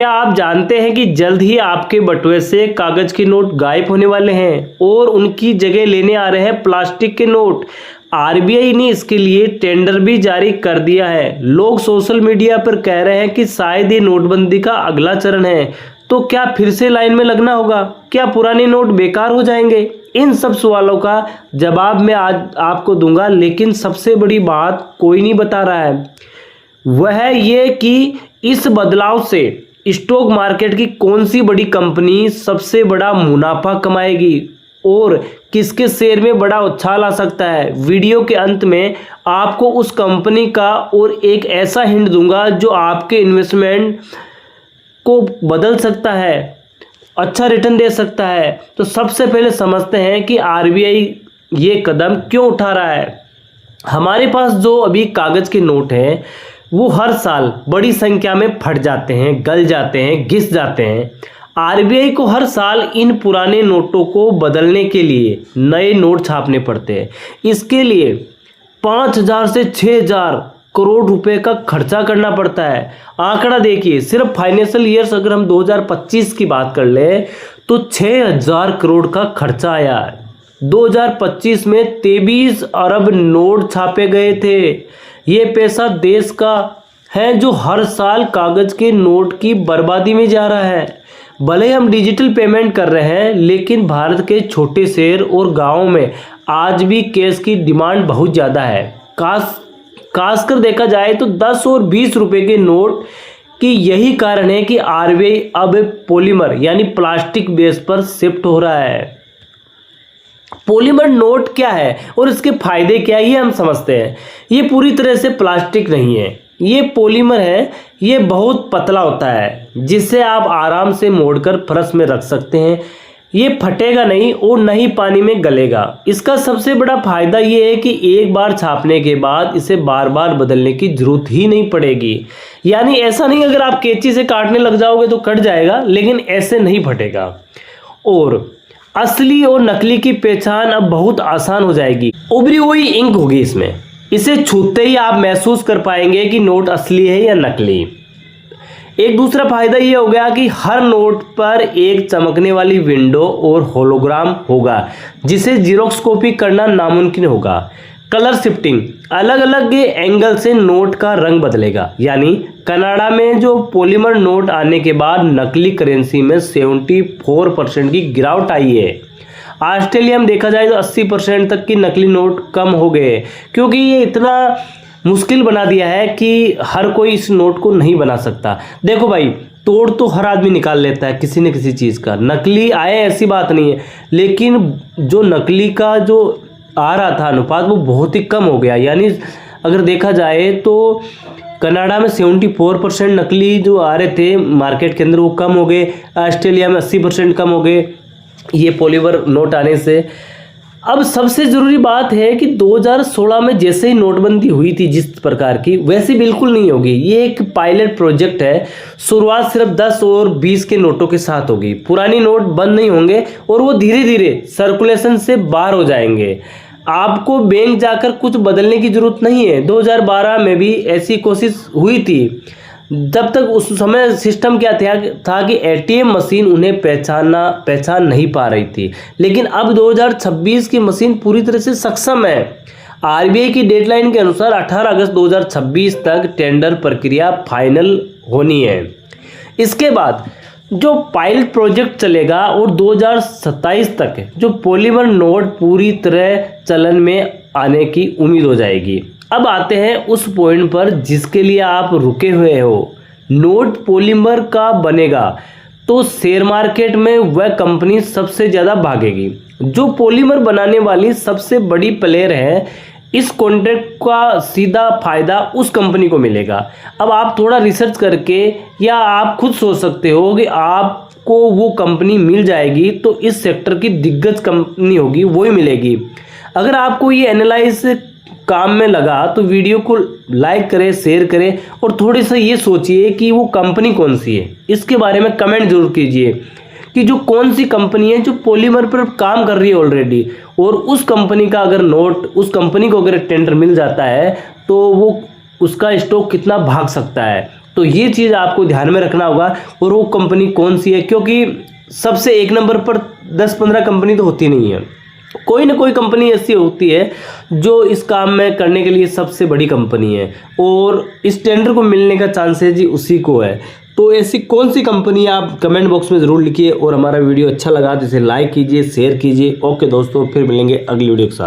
क्या आप जानते हैं कि जल्द ही आपके बटुए से कागज के नोट गायब होने वाले हैं और उनकी जगह लेने आ रहे हैं प्लास्टिक के नोट। आरबीआई ने इसके लिए टेंडर भी जारी कर दिया है। लोग सोशल मीडिया पर कह रहे हैं कि शायद ये नोटबंदी का अगला चरण है। तो क्या फिर से लाइन में लगना होगा? क्या पुराने नोट बेकार हो जाएंगे? इन सब सवालों का जवाब मैं आज आपको दूंगा, लेकिन सबसे बड़ी बात कोई नहीं बता रहा है, वह ये कि इस बदलाव से स्टॉक मार्केट की कौन सी बड़ी कंपनी सबसे बड़ा मुनाफा कमाएगी और किसके शेयर में बड़ा उछाल आ सकता है। वीडियो के अंत में आपको उस कंपनी का और एक ऐसा हिंट दूंगा जो आपके इन्वेस्टमेंट को बदल सकता है, अच्छा रिटर्न दे सकता है। तो सबसे पहले समझते हैं कि आरबीआई ये कदम क्यों उठा रहा है। हमारे पास जो अभी कागज के नोट हैं वो हर साल बड़ी संख्या में फट जाते हैं, गल जाते हैं, घिस जाते हैं। आरबीआई को हर साल इन पुराने नोटों को बदलने के लिए नए नोट छापने पड़ते हैं। इसके लिए 5,000 से 6,000 करोड़ रुपए का खर्चा करना पड़ता है। आंकड़ा देखिए, सिर्फ फाइनेंशियल ईयर्स अगर हम 2025 की बात कर ले तो 6,000 करोड़ का खर्चा आया है। 2025 में 23 अरब नोट छापे गए थे। ये पैसा देश का है जो हर साल कागज के नोट की बर्बादी में जा रहा है। भले हम डिजिटल पेमेंट कर रहे हैं, लेकिन भारत के छोटे शहर और गांवों में आज भी कैश की डिमांड बहुत ज़्यादा है। खासकर देखा जाए तो 10 और 20 रुपए के नोट की यही कारण है कि आरबीआई अब पॉलीमर यानी प्लास्टिक बेस पर शिफ्ट हो रहा है। पॉलीमर नोट क्या है और इसके फायदे क्या है, ये हम समझते हैं। ये पूरी तरह से प्लास्टिक नहीं है, ये पॉलीमर है। ये बहुत पतला होता है जिसे आप आराम से मोड़कर फर्श में रख सकते हैं। ये फटेगा नहीं और न ही पानी में गलेगा। इसका सबसे बड़ा फायदा ये है कि एक बार छापने के बाद इसे बार बार बदलने की जरूरत ही नहीं पड़ेगी। यानी ऐसा नहीं अगर आप कैंची से काटने लग जाओगे तो कट जाएगा, लेकिन ऐसे नहीं फटेगा। और असली और नकली की पहचान अब बहुत आसान हो जाएगी। उभरी हुई इंक होगी इसमें, इसे छूते ही आप महसूस कर पाएंगे कि नोट असली है या नकली। एक दूसरा फायदा ये हो गया कि हर नोट पर एक चमकने वाली विंडो और होलोग्राम होगा, जिसे जीरोक्स कॉपी करना नामुमकिन होगा। कलर शिफ्टिंग, अलग अलग एंगल से नोट का रंग बदलेगा। यानी कनाडा में जो पॉलीमर नोट आने के बाद नकली करेंसी में 74% की गिरावट आई है। ऑस्ट्रेलिया में देखा जाए तो 80% तक की नकली नोट कम हो गए, क्योंकि ये इतना मुश्किल बना दिया है कि हर कोई इस नोट को नहीं बना सकता। देखो भाई, तोड़ तो हर आदमी निकाल लेता है किसी न किसी चीज़ का। नकली आए ऐसी बात नहीं है, लेकिन जो नकली का जो आ रहा था अनुपात वो बहुत ही कम हो गया। यानी अगर देखा जाए तो कनाडा में 74% नकली जो आ रहे थे मार्केट के अंदर वो कम हो गए। ऑस्ट्रेलिया में 80% कम हो गए ये पॉलीमर नोट आने से। अब सबसे ज़रूरी बात है कि 2016 में जैसे ही नोटबंदी हुई थी जिस प्रकार की, वैसे बिल्कुल नहीं होगी। ये एक पायलट प्रोजेक्ट है। शुरुआत सिर्फ 10 और 20 के नोटों के साथ होगी। पुरानी नोट बंद नहीं होंगे और वो धीरे धीरे सर्कुलेशन से बाहर हो जाएंगे। आपको बैंक जाकर कुछ बदलने की जरूरत नहीं है। 2012 में भी ऐसी कोशिश हुई थी। जब तक उस समय सिस्टम क्या था कि एटीएम मशीन उन्हें पहचान नहीं पा रही थी, लेकिन अब 2026 की मशीन पूरी तरह से सक्षम है। आरबीआई की डेडलाइन के अनुसार 18 अगस्त 2026 तक टेंडर प्रक्रिया फाइनल होनी है। इसके बाद जो पायलट प्रोजेक्ट चलेगा और 2027 तक जो पॉलीमर नोट पूरी तरह चलन में आने की उम्मीद हो जाएगी। अब आते हैं उस पॉइंट पर जिसके लिए आप रुके हुए हो। नोट पॉलीमर का बनेगा तो शेयर मार्केट में वह कंपनी सबसे ज़्यादा भागेगी। जो पॉलीमर बनाने वाली सबसे बड़ी प्लेयर है, इस कॉन्ट्रैक्ट का सीधा फायदा उस कंपनी को मिलेगा। अब आप थोड़ा रिसर्च करके या आप खुद सोच सकते हो कि आपको वो कंपनी मिल जाएगी तो इस सेक्टर की दिग्गज कंपनी होगी, वही मिलेगी। अगर आपको ये एनालाइज काम में लगा तो वीडियो को लाइक करें, शेयर करें और थोड़ी सा ये सोचिए कि वो कंपनी कौन सी है। इसके बारे में कमेंट जरूर कीजिए कि जो कौन सी कंपनी है जो पॉलीमर पर काम कर रही है ऑलरेडी, और उस कंपनी का अगर नोट, उस कंपनी को अगर टेंडर मिल जाता है तो वो उसका स्टॉक कितना भाग सकता है। तो ये चीज़ आपको ध्यान में रखना होगा। और वो कंपनी कौन सी है, क्योंकि सबसे एक नंबर पर 10-15 कंपनी तो होती नहीं है, कोई ना कोई कंपनी ऐसी होती है जो इस काम में करने के लिए सबसे बड़ी कंपनी है और इस टेंडर को मिलने का चांसेस जी उसी को है। तो ऐसी कौन सी कंपनी है आप कमेंट बॉक्स में ज़रूर लिखिए। और हमारा वीडियो अच्छा लगा तो इसे लाइक कीजिए, शेयर कीजिए। ओके दोस्तों, फिर मिलेंगे अगली वीडियो के साथ।